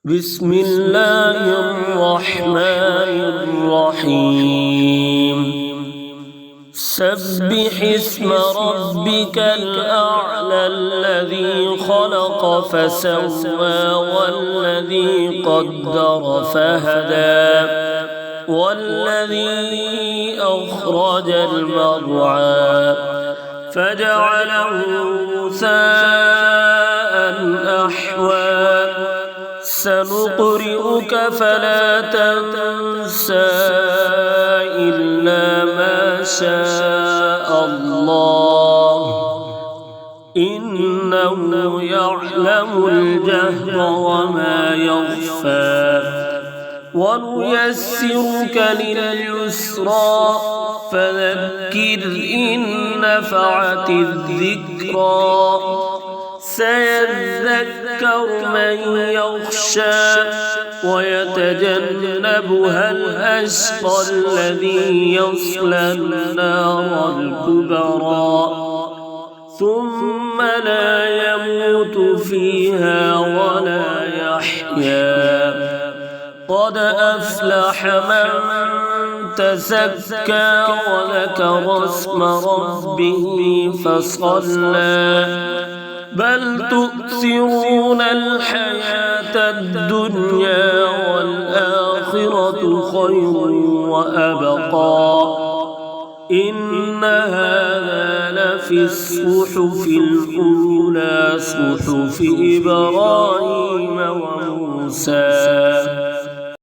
بسم الله الرحمن الرحيم سبح اسم ربك الأعلى الذي خلق فسوى والذي قدر فهدى والذي أخرج المرعى فجعله غثاء أحوى سنقرئك فلا تنسى إلا ما شاء الله إنه يعلم الجهر وما يخفى ونيسرك لليسرى فذكر إن نفعت الذكرى سيذكر من يخشى ويتجنبها الأشقى الذي يصلى النار الكبرى ثم لا يموت فيها ولا يحيا قد أفلح من تزكى وذكر اسم ربه فصلى بل تؤثرون الحياة الدنيا والآخرة خير وأبقى إن هذا لفي الصحف الأولى صحف إبراهيم وموسى